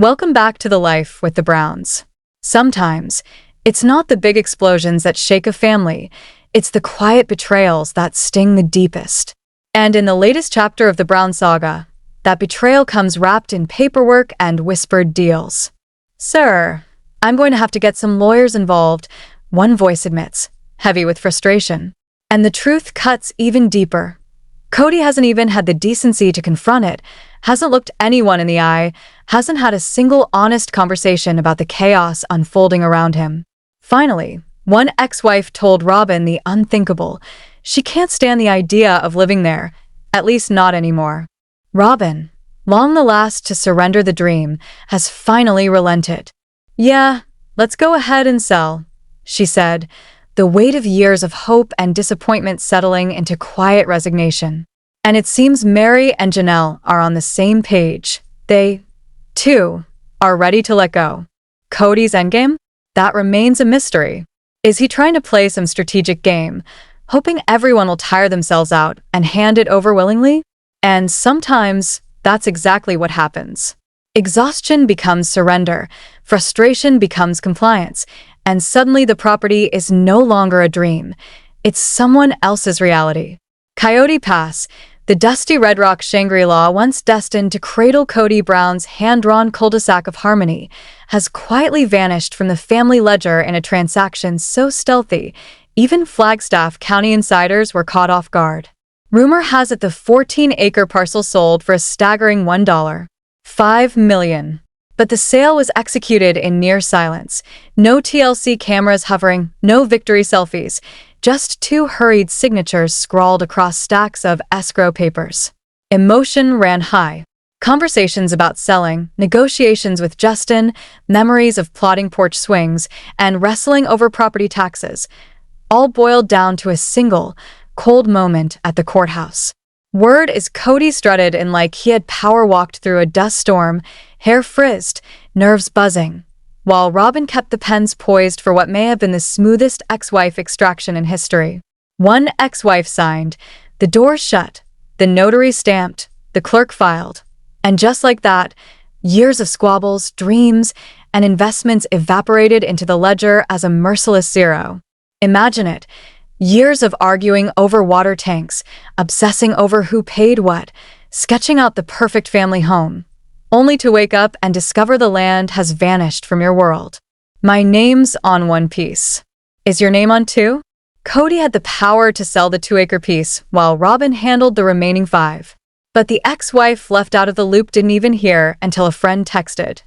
Welcome back to the Life with the Browns. Sometimes, it's not the big explosions that shake a family, it's the quiet betrayals that sting the deepest. And in the latest chapter of the Brown saga, that betrayal comes wrapped in paperwork and whispered deals. "Sir, I'm going to have to get some lawyers involved," one voice admits, heavy with frustration. And the truth cuts even deeper. Cody hasn't even had the decency to confront it, hasn't looked anyone in the eye, hasn't had a single honest conversation about the chaos unfolding around him. Finally, one ex-wife told Robin the unthinkable. She can't stand the idea of living there, at least not anymore. Robin, long the last to surrender the dream, has finally relented. "Yeah, let's go ahead and sell," she said, the weight of years of hope and disappointment settling into quiet resignation. And it seems Mary and Janelle are on the same page. They, too, are ready to let go. Cody's endgame? That remains a mystery. Is he trying to play some strategic game, hoping everyone will tire themselves out and hand it over willingly? And sometimes, that's exactly what happens. Exhaustion becomes surrender, frustration becomes compliance, and suddenly the property is no longer a dream. It's someone else's reality. Coyote Pass, the dusty Red Rock Shangri-La once destined to cradle Cody Brown's hand-drawn cul-de-sac of harmony, has quietly vanished from the family ledger in a transaction so stealthy, even Flagstaff County insiders were caught off guard. Rumor has it the 14-acre parcel sold for a staggering $1.5 million. But the sale was executed in near silence. No TLC cameras hovering, no victory selfies, just two hurried signatures scrawled across stacks of escrow papers. Emotion ran high. Conversations about selling, negotiations with Justin, memories of plotting porch swings, and wrestling over property taxes, all boiled down to a single, cold moment at the courthouse. Word is Cody strutted in like he had power-walked through a dust storm, hair frizzed, nerves buzzing, while Robin kept the pens poised for what may have been the smoothest ex-wife extraction in history. One ex-wife signed, the door shut, the notary stamped, the clerk filed. And just like that, years of squabbles, dreams, and investments evaporated into the ledger as a merciless zero. Imagine it. Years of arguing over water tanks, obsessing over who paid what, sketching out the perfect family home, only to wake up and discover the land has vanished from your world. My name's on one piece. Is your name on two? Cody had the power to sell the 2-acre piece, while Robin handled the remaining 5. But the ex-wife left out of the loop didn't even hear until a friend texted.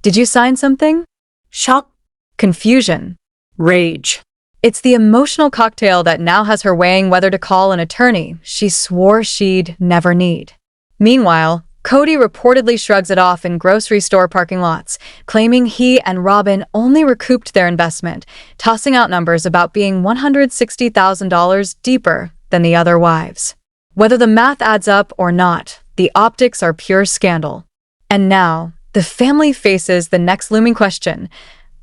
"Did you sign something?" Shock. Confusion. Rage. It's the emotional cocktail that now has her weighing whether to call an attorney she swore she'd never need. Meanwhile, Cody reportedly shrugs it off in grocery store parking lots, claiming he and Robin only recouped their investment, tossing out numbers about being $160,000 deeper than the other wives. Whether the math adds up or not, the optics are pure scandal. And now, the family faces the next looming question.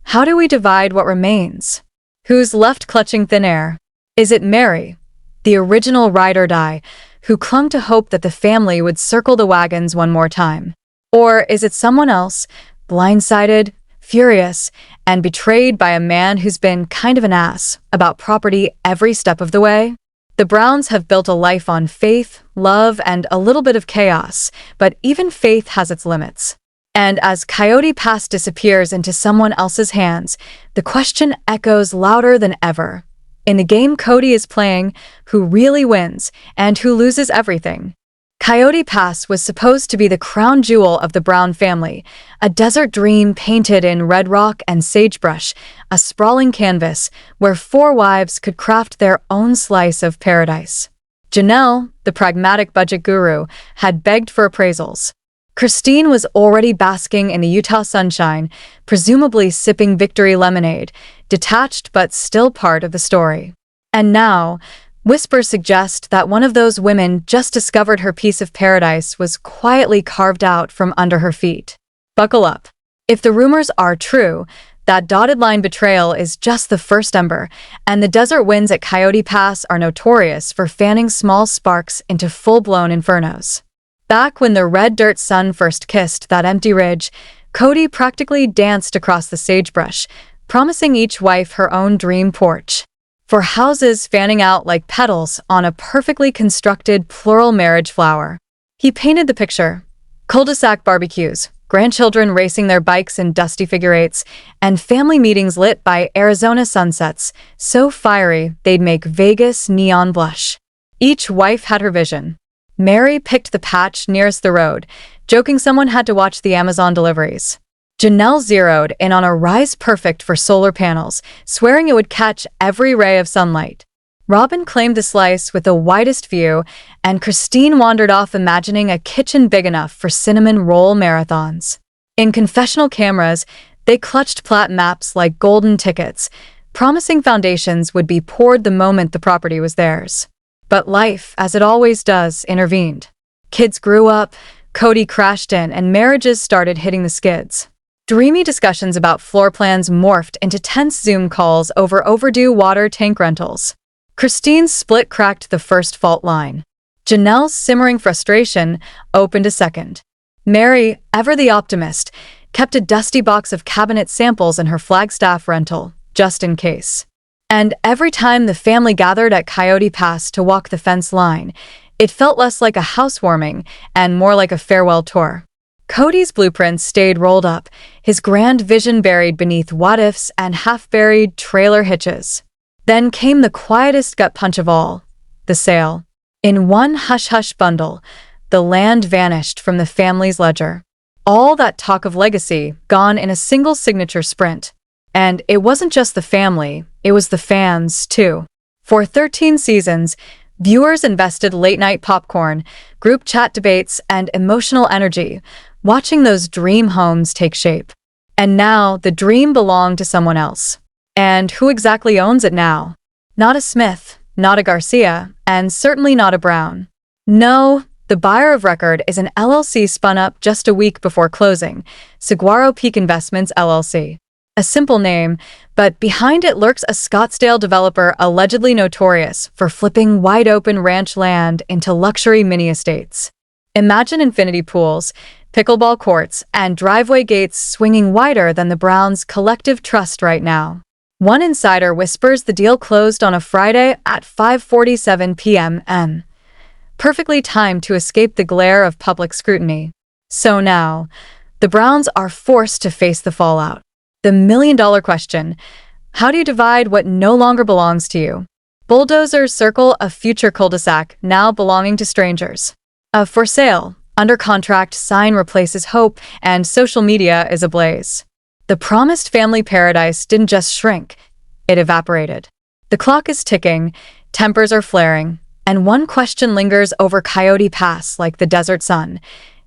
How do we divide what remains? Who's left clutching thin air? Is it Mary, the original ride or die, who clung to hope that the family would circle the wagons one more time? Or is it someone else, blindsided, furious, and betrayed by a man who's been kind of an ass about property every step of the way? The Browns have built a life on faith, love, and a little bit of chaos, but even faith has its limits. And as Coyote Pass disappears into someone else's hands, the question echoes louder than ever. In the game Cody is playing, who really wins and who loses everything? Coyote Pass was supposed to be the crown jewel of the Brown family, a desert dream painted in red rock and sagebrush, a sprawling canvas where 4 wives could craft their own slice of paradise. Janelle, the pragmatic budget guru, had begged for appraisals. Christine was already basking in the Utah sunshine, presumably sipping victory lemonade, detached but still part of the story. And now, whispers suggest that one of those women just discovered her piece of paradise was quietly carved out from under her feet. Buckle up. If the rumors are true, that dotted line betrayal is just the first ember, and the desert winds at Coyote Pass are notorious for fanning small sparks into full-blown infernos. Back when the red dirt sun first kissed that empty ridge, Cody practically danced across the sagebrush, promising each wife her own dream porch. For houses fanning out like petals on a perfectly constructed plural marriage flower. He painted the picture. Cul-de-sac barbecues, grandchildren racing their bikes in dusty figure eights, and family meetings lit by Arizona sunsets, so fiery they'd make Vegas neon blush. Each wife had her vision. Mary picked the patch nearest the road, joking someone had to watch the Amazon deliveries. Janelle zeroed in on a rise perfect for solar panels, swearing it would catch every ray of sunlight. Robin claimed the slice with the widest view, and Christine wandered off imagining a kitchen big enough for cinnamon roll marathons. In confessional cameras, they clutched plat maps like golden tickets, promising foundations would be poured the moment the property was theirs. But life, as it always does, intervened. Kids grew up, Cody crashed in, and marriages started hitting the skids. Dreamy discussions about floor plans morphed into tense Zoom calls over overdue water tank rentals. Christine's split cracked the first fault line. Janelle's simmering frustration opened a second. Mary, ever the optimist, kept a dusty box of cabinet samples in her Flagstaff rental, just in case. And every time the family gathered at Coyote Pass to walk the fence line, it felt less like a housewarming and more like a farewell tour. Cody's blueprints stayed rolled up, his grand vision buried beneath what-ifs and half-buried trailer hitches. Then came the quietest gut punch of all, the sale. In one hush-hush bundle, the land vanished from the family's ledger. All that talk of legacy gone in a single signature sprint. And it wasn't just the family, it was the fans, too. For 13 seasons, viewers invested late-night popcorn, group chat debates, and emotional energy, watching those dream homes take shape. And now, the dream belonged to someone else. And who exactly owns it now? Not a Smith, not a Garcia, and certainly not a Brown. No, the buyer of record is an LLC spun up just a week before closing, Saguaro Peak Investments LLC. A simple name, but behind it lurks a Scottsdale developer allegedly notorious for flipping wide-open ranch land into luxury mini-estates. Imagine infinity pools, pickleball courts, and driveway gates swinging wider than the Browns' collective trust right now. One insider whispers the deal closed on a Friday at 5:47 p.m. Perfectly timed to escape the glare of public scrutiny. So now, the Browns are forced to face the fallout. The million-dollar question: how do you divide what no longer belongs to you? Bulldozers circle a future cul-de-sac now belonging to strangers. A for sale, under contract sign replaces hope, and social media is ablaze. The promised family paradise didn't just shrink, it evaporated. The clock is ticking, tempers are flaring, and one question lingers over Coyote Pass like the desert sun.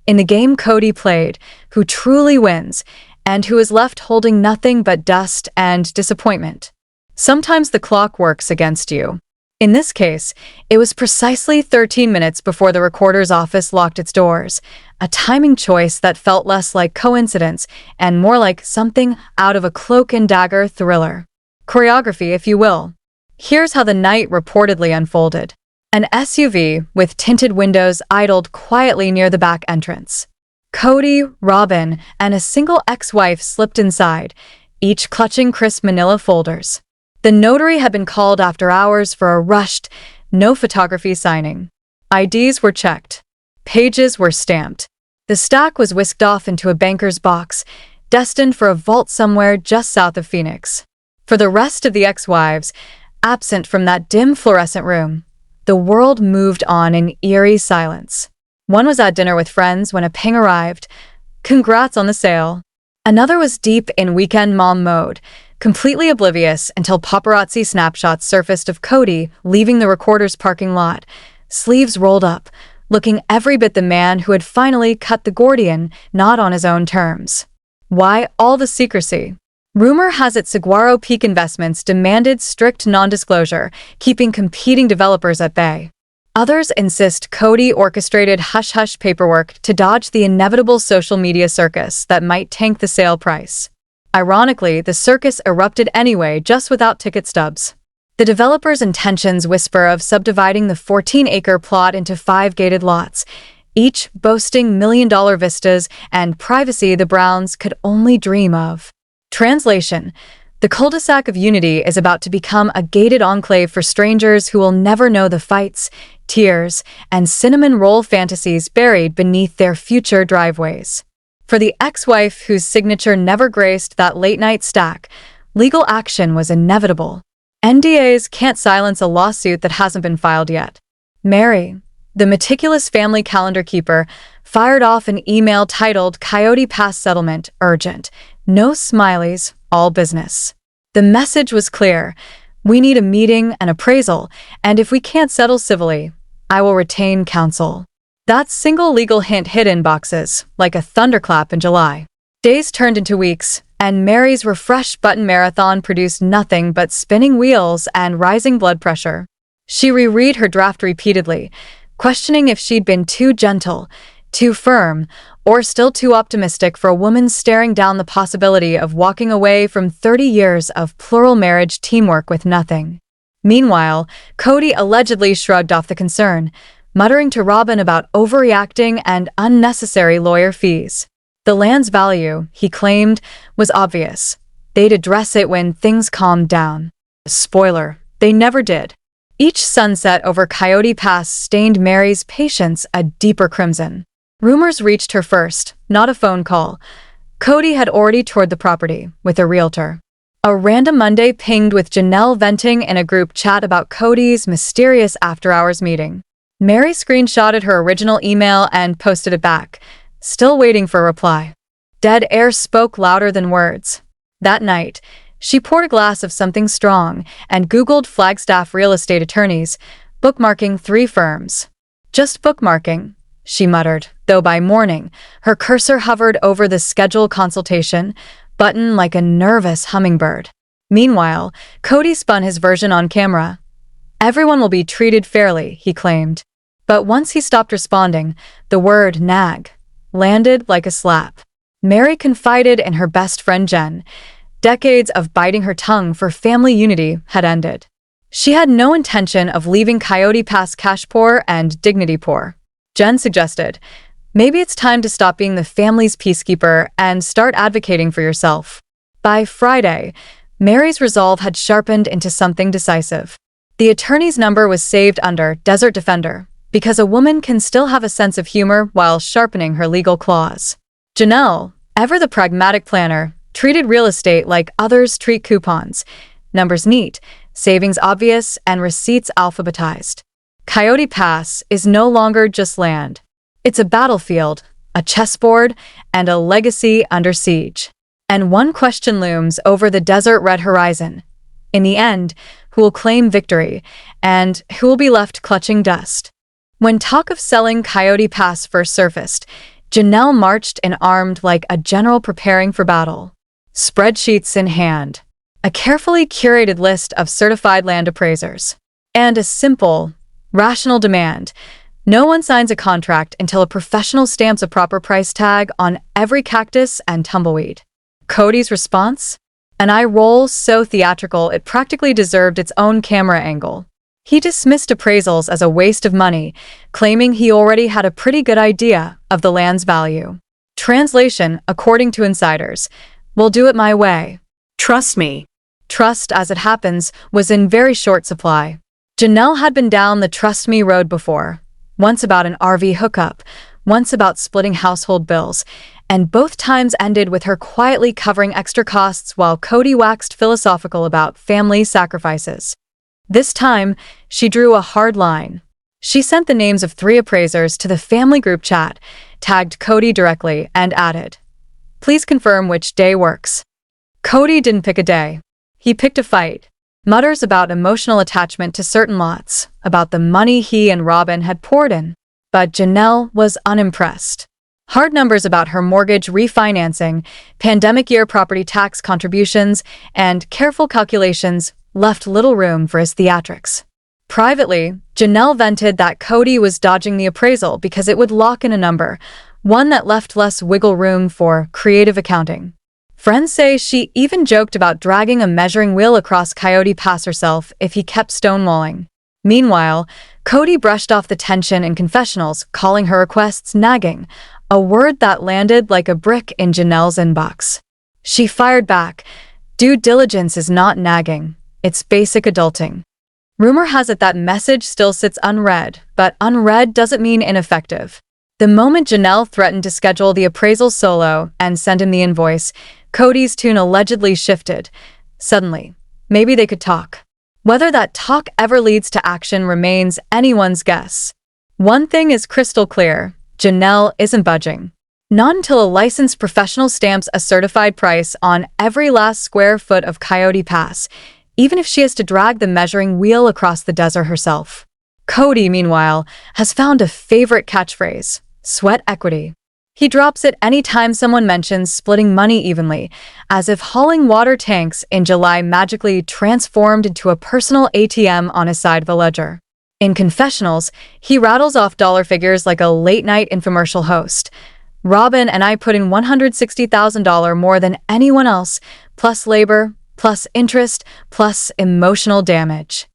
In the game Cody played, who truly wins, and who is left holding nothing but dust and disappointment? Sometimes the clock works against you. In this case, it was precisely 13 minutes before the recorder's office locked its doors, a timing choice that felt less like coincidence and more like something out of a cloak and dagger thriller. Choreography, if you will. Here's how the night reportedly unfolded. An SUV with tinted windows idled quietly near the back entrance. Cody, Robin, and a single ex-wife slipped inside, each clutching crisp manila folders. The notary had been called after hours for a rushed, no photography signing. IDs were checked. Pages were stamped. The stack was whisked off into a banker's box, destined for a vault somewhere just south of Phoenix. For the rest of the ex-wives, absent from that dim fluorescent room, the world moved on in eerie silence. One was at dinner with friends when a ping arrived. Congrats on the sale. Another was deep in weekend mom mode, completely oblivious until paparazzi snapshots surfaced of Cody leaving the recorder's parking lot, sleeves rolled up, looking every bit the man who had finally cut the Gordian knot on his own terms. Why all the secrecy? Rumor has it Saguaro Peak Investments demanded strict non-disclosure, keeping competing developers at bay. Others insist Cody orchestrated hush-hush paperwork to dodge the inevitable social media circus that might tank the sale price. Ironically, the circus erupted anyway, just without ticket stubs. The developer's intentions whisper of subdividing the 14-acre plot into 5 gated lots, each boasting million-dollar vistas and privacy the Browns could only dream of. Translation: the cul-de-sac of unity is about to become a gated enclave for strangers who will never know the fights, tears, and cinnamon roll fantasies buried beneath their future driveways. For the ex-wife whose signature never graced that late-night stack, legal action was inevitable. NDAs can't silence a lawsuit that hasn't been filed yet. Mary, the meticulous family calendar keeper, fired off an email titled "Coyote Pass Settlement Urgent. No smileys, all business." The message was clear. We need a meeting and appraisal, and if we can't settle civilly, I will retain counsel. That single legal hint hit inboxes like a thunderclap in July. Days turned into weeks, and Mary's refresh button marathon produced nothing but spinning wheels and rising blood pressure. She reread her draft repeatedly, questioning if she'd been too gentle, too firm, or still too optimistic for a woman staring down the possibility of walking away from 30 years of plural marriage teamwork with nothing. Meanwhile, Cody allegedly shrugged off the concern, muttering to Robin about overreacting and unnecessary lawyer fees. The land's value, he claimed, was obvious. They'd address it when things calmed down. Spoiler, they never did. Each sunset over Coyote Pass stained Mary's patience a deeper crimson. Rumors reached her first, not a phone call. Cody had already toured the property with a realtor. A random Monday pinged with Janelle venting in a group chat about Cody's mysterious after-hours meeting. Mary screenshotted her original email and posted it back, still waiting for a reply. Dead air spoke louder than words. That night, she poured a glass of something strong and Googled Flagstaff real estate attorneys, bookmarking 3 firms. Just bookmarking, she muttered, though by morning, her cursor hovered over the schedule consultation button like a nervous hummingbird. Meanwhile, Cody spun his version on camera. Everyone will be treated fairly, he claimed. But once he stopped responding, the word nag landed like a slap. Mary confided in her best friend Jen. Decades of biting her tongue for family unity had ended. She had no intention of leaving Coyote Pass cash poor and dignity poor. Jen suggested, maybe it's time to stop being the family's peacekeeper and start advocating for yourself. By Friday, Mary's resolve had sharpened into something decisive. The attorney's number was saved under Desert Defender, because a woman can still have a sense of humor while sharpening her legal claws. Janelle, ever the pragmatic planner, treated real estate like others treat coupons. Numbers neat, savings obvious, and receipts alphabetized. Coyote Pass is no longer just land. It's a battlefield, a chessboard, and a legacy under siege. And one question looms over the desert-red horizon. In the end, who will claim victory, and who will be left clutching dust? When talk of selling Coyote Pass first surfaced, Janelle marched in armed like a general preparing for battle. Spreadsheets in hand, a carefully curated list of certified land appraisers, and a simple, rational demand. No one signs a contract until a professional stamps a proper price tag on every cactus and tumbleweed. Cody's response? An eye roll so theatrical it practically deserved its own camera angle. He dismissed appraisals as a waste of money, claiming he already had a pretty good idea of the land's value. Translation, according to insiders, "We'll do it my way. Trust me." Trust, as it happens, was in very short supply. Janelle had been down the trust me road before, once about an RV hookup, once about splitting household bills, and both times ended with her quietly covering extra costs while Cody waxed philosophical about family sacrifices. This time, she drew a hard line. She sent the names of 3 appraisers to the family group chat, tagged Cody directly, and added, "Please confirm which day works." Cody didn't pick a day. He picked a fight. Mutters about emotional attachment to certain lots, about the money he and Robin had poured in. But Janelle was unimpressed. Hard numbers about her mortgage refinancing, pandemic year property tax contributions, and careful calculations left little room for his theatrics. Privately, Janelle vented that Cody was dodging the appraisal because it would lock in a number, one that left less wiggle room for creative accounting. Friends say she even joked about dragging a measuring wheel across Coyote Pass herself if he kept stonewalling. Meanwhile, Cody brushed off the tension in confessionals, calling her requests nagging, a word that landed like a brick in Janelle's inbox. She fired back, "Due diligence is not nagging, it's basic adulting." Rumor has it that message still sits unread, but unread doesn't mean ineffective. The moment Janelle threatened to schedule the appraisal solo and send him the invoice, Cody's tune allegedly shifted. Suddenly, maybe they could talk. Whether that talk ever leads to action remains anyone's guess. One thing is crystal clear: Janelle isn't budging. Not until a licensed professional stamps a certified price on every last square foot of Coyote Pass, even if she has to drag the measuring wheel across the desert herself. Cody, meanwhile, has found a favorite catchphrase: sweat equity. He drops it anytime someone mentions splitting money evenly, as if hauling water tanks in July magically transformed into a personal ATM on his side of the ledger. In confessionals, he rattles off dollar figures like a late-night infomercial host. "Robin and I put in $160,000 more than anyone else, plus labor, plus interest, plus emotional damage."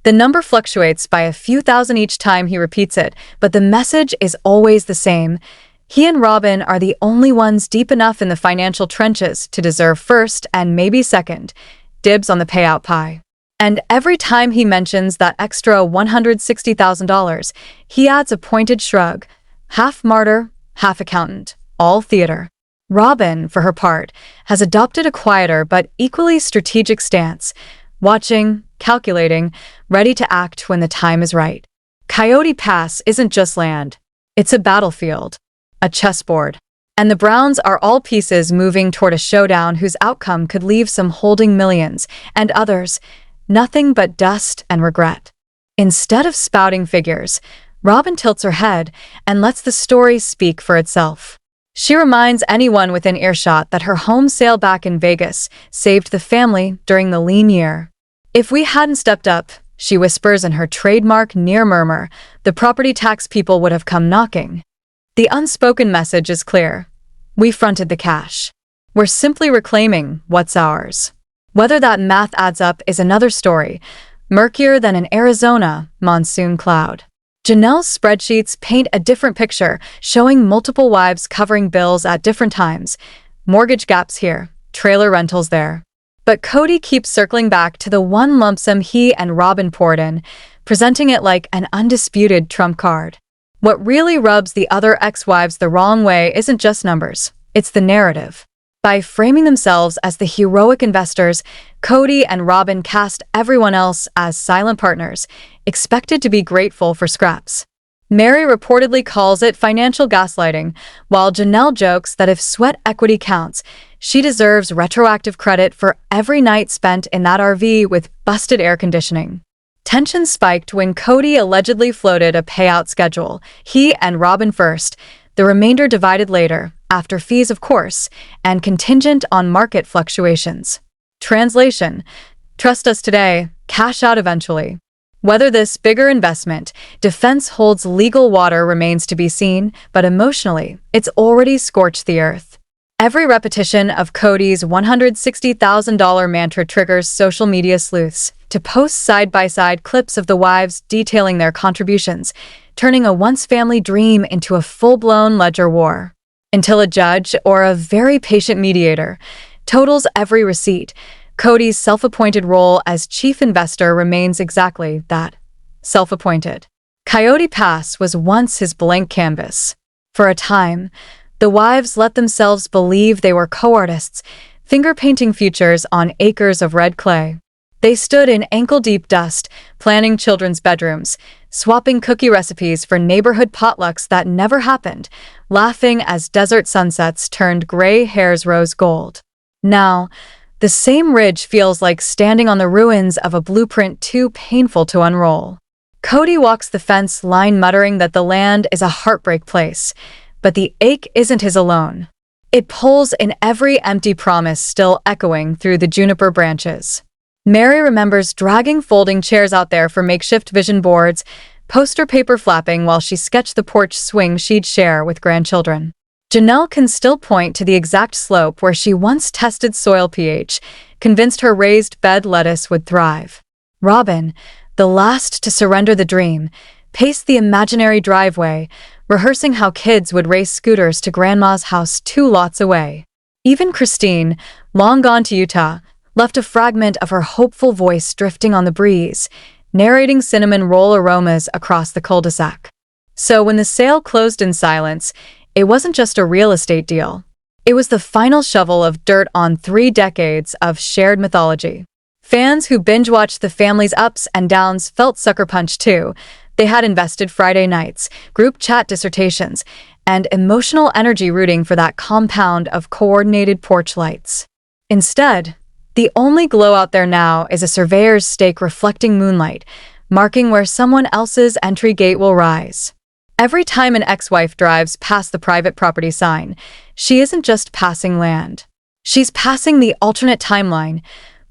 The number fluctuates by a few thousand each time he repeats it, but the message is always the same. He and Robin are the only ones deep enough in the financial trenches to deserve first and maybe second dibs on the payout pie. And every time he mentions that extra $160,000, he adds a pointed shrug. Half martyr, half accountant, all theater. Robin, for her part, has adopted a quieter but equally strategic stance, watching, calculating, ready to act when the time is right. Coyote Pass isn't just land. It's a battlefield, a chessboard. And the Browns are all pieces moving toward a showdown whose outcome could leave some holding millions, and others, nothing but dust and regret. Instead of spouting figures, Robin tilts her head and lets the story speak for itself. She reminds anyone within earshot that her home sale back in Vegas saved the family during the lean year. "If we hadn't stepped up," she whispers in her trademark near murmur, "the property tax people would have come knocking." The unspoken message is clear. We fronted the cash. We're simply reclaiming what's ours. Whether that math adds up is another story, murkier than an Arizona monsoon cloud. Janelle's spreadsheets paint a different picture, showing multiple wives covering bills at different times. Mortgage gaps here, trailer rentals there. But Cody keeps circling back to the one lump sum he and Robin poured in, presenting it like an undisputed trump card. What really rubs the other ex-wives the wrong way isn't just numbers, it's the narrative. By framing themselves as the heroic investors, Cody and Robin cast everyone else as silent partners, expected to be grateful for scraps. Mary reportedly calls it financial gaslighting, while Janelle jokes that if sweat equity counts, she deserves retroactive credit for every night spent in that RV with busted air conditioning. Tension spiked when Cody allegedly floated a payout schedule, he and Robin first, the remainder divided later, after fees of course, and contingent on market fluctuations. Translation: trust us today, cash out eventually. Whether this bigger investment defense holds legal water remains to be seen, but emotionally, it's already scorched the earth. Every repetition of Cody's $160,000 mantra triggers social media sleuths to post side-by-side clips of the wives detailing their contributions, turning a once-family dream into a full-blown ledger war. Until a judge, or a very patient mediator, totals every receipt, Cody's self-appointed role as chief investor remains exactly that, self-appointed. Coyote Pass was once his blank canvas. For a time, the wives let themselves believe they were co-artists, finger-painting futures on acres of red clay. They stood in ankle-deep dust, planning children's bedrooms, swapping cookie recipes for neighborhood potlucks that never happened, laughing as desert sunsets turned gray hairs rose gold. Now, the same ridge feels like standing on the ruins of a blueprint too painful to unroll. Cody walks the fence line muttering that the land is a heartbreak place, but the ache isn't his alone. It pulls in every empty promise still echoing through the juniper branches. Mary remembers dragging folding chairs out there for makeshift vision boards, poster paper flapping while she sketched the porch swing she'd share with grandchildren. Janelle can still point to the exact slope where she once tested soil pH, convinced her raised bed lettuce would thrive. Robin, the last to surrender the dream, paced the imaginary driveway, rehearsing how kids would race scooters to Grandma's house 2 lots away. Even Christine, long gone to Utah, left a fragment of her hopeful voice drifting on the breeze, narrating cinnamon roll aromas across the cul-de-sac. So when the sale closed in silence, it wasn't just a real estate deal. It was the final shovel of dirt on 3 decades of shared mythology. Fans who binge-watched the family's ups and downs felt sucker punched too. They had invested Friday nights, group chat dissertations, and emotional energy rooting for that compound of coordinated porch lights. Instead, the only glow out there now is a surveyor's stake reflecting moonlight, marking where someone else's entry gate will rise. Every time an ex-wife drives past the private property sign, she isn't just passing land. She's passing the alternate timeline,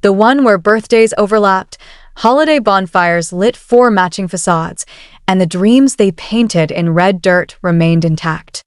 the one where birthdays overlapped, holiday bonfires lit 4 matching facades, and the dreams they painted in red dirt remained intact.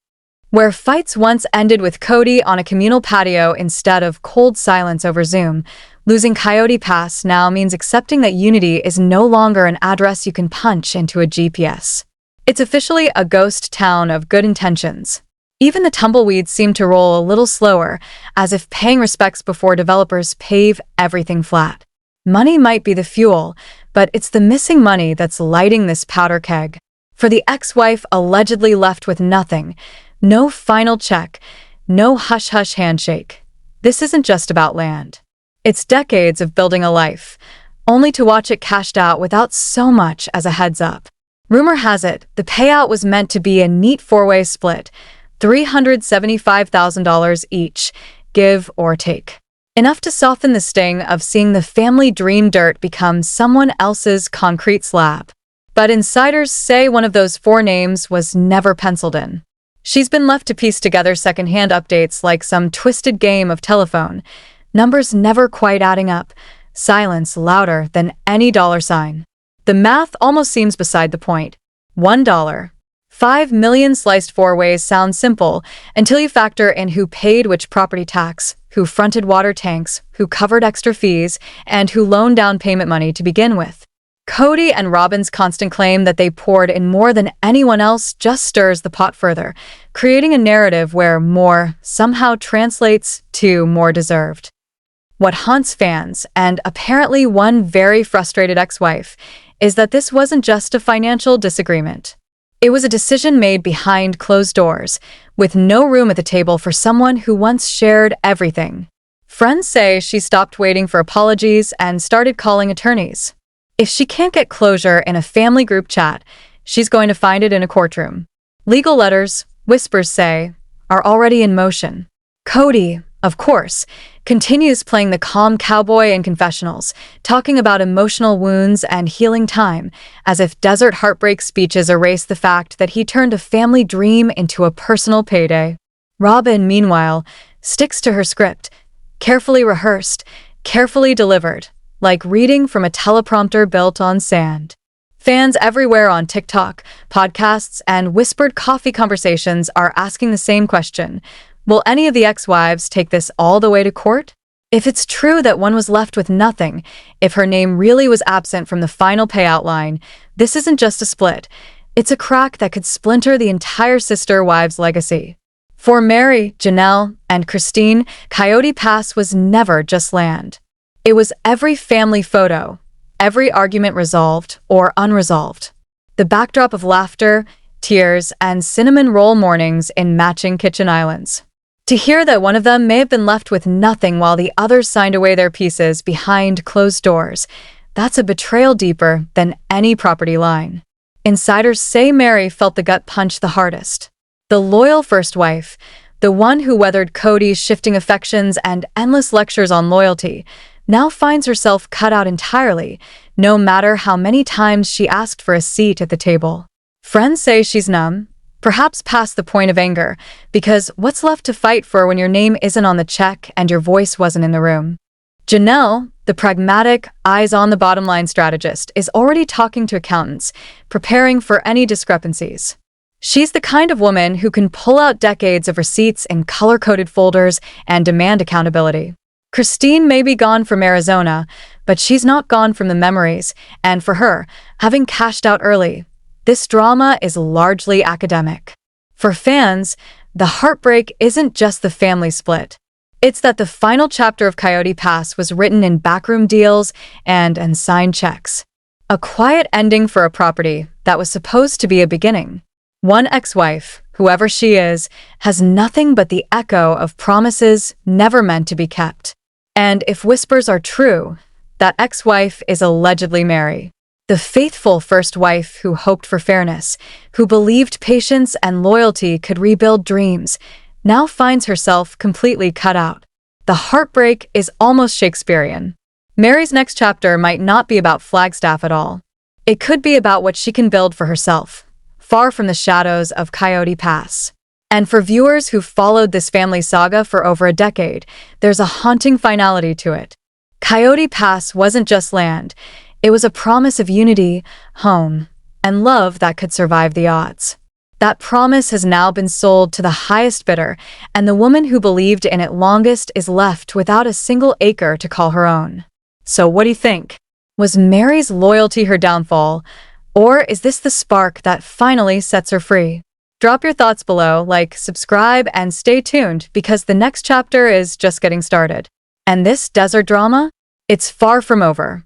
Where fights once ended with Cody on a communal patio instead of cold silence over Zoom, losing Coyote Pass now means accepting that unity is no longer an address you can punch into a GPS. It's officially a ghost town of good intentions. Even the tumbleweeds seem to roll a little slower, as if paying respects before developers pave everything flat. Money might be the fuel, but it's the missing money that's lighting this powder keg. For the ex-wife allegedly left with nothing, no final check, no hush-hush handshake. This isn't just about land. It's decades of building a life, only to watch it cashed out without so much as a heads up. Rumor has it, the payout was meant to be a neat 4-way split, $375,000 each, give or take. Enough to soften the sting of seeing the family dream dirt become someone else's concrete slab. But insiders say one of those 4 names was never penciled in. She's been left to piece together secondhand updates like some twisted game of telephone, numbers never quite adding up, silence louder than any dollar sign. The math almost seems beside the point. $1. 5 million sliced 4 ways sounds simple until you factor in who paid which property tax, who fronted water tanks, who covered extra fees, and who loaned down payment money to begin with. Cody and Robin's constant claim that they poured in more than anyone else just stirs the pot further, creating a narrative where more somehow translates to more deserved. What haunts fans, and apparently one very frustrated ex-wife, is that this wasn't just a financial disagreement. It was a decision made behind closed doors, with no room at the table for someone who once shared everything. Friends say she stopped waiting for apologies and started calling attorneys. If she can't get closure in a family group chat, she's going to find it in a courtroom. Legal letters, whispers say, are already in motion. Cody, of course, continues playing the calm cowboy in confessionals, talking about emotional wounds and healing time, as if desert heartbreak speeches erase the fact that he turned a family dream into a personal payday. Robin, meanwhile, sticks to her script, carefully rehearsed, carefully delivered, like reading from a teleprompter built on sand. Fans everywhere on TikTok, podcasts, and whispered coffee conversations are asking the same question. Will any of the ex-wives take this all the way to court? If it's true that one was left with nothing, if her name really was absent from the final payout line, this isn't just a split. It's a crack that could splinter the entire sister wives' legacy. For Mary, Janelle, and Christine, Coyote Pass was never just land. It was every family photo, every argument resolved or unresolved. The backdrop of laughter, tears, and cinnamon roll mornings in matching kitchen islands. To hear that one of them may have been left with nothing while the others signed away their pieces behind closed doors, that's a betrayal deeper than any property line. Insiders say Mary felt the gut punch the hardest. The loyal first wife, the one who weathered Cody's shifting affections and endless lectures on loyalty, now finds herself cut out entirely, no matter how many times she asked for a seat at the table. Friends say she's numb, perhaps past the point of anger, because what's left to fight for when your name isn't on the check and your voice wasn't in the room? Janelle, the pragmatic, eyes-on-the-bottom-line strategist, is already talking to accountants, preparing for any discrepancies. She's the kind of woman who can pull out decades of receipts in color-coded folders and demand accountability. Christine may be gone from Arizona, but she's not gone from the memories, and for her, having cashed out early, this drama is largely academic. For fans, the heartbreak isn't just the family split. It's that the final chapter of Coyote Pass was written in backroom deals and signed checks. A quiet ending for a property that was supposed to be a beginning. One ex-wife, whoever she is, has nothing but the echo of promises never meant to be kept. And if whispers are true, that ex-wife is allegedly Mary, the faithful first wife who hoped for fairness, who believed patience and loyalty could rebuild dreams, now finds herself completely cut out. The heartbreak is almost Shakespearean. Mary's next chapter might not be about Flagstaff at all. It could be about what she can build for herself, far from the shadows of Coyote Pass. And for viewers who've followed this family saga for over a decade, there's a haunting finality to it. Coyote Pass wasn't just land, it was a promise of unity, home, and love that could survive the odds. That promise has now been sold to the highest bidder, and the woman who believed in it longest is left without a single acre to call her own. So what do you think? Was Mary's loyalty her downfall, or is this the spark that finally sets her free? Drop your thoughts below, like, subscribe, and stay tuned because the next chapter is just getting started. And this desert drama? It's far from over.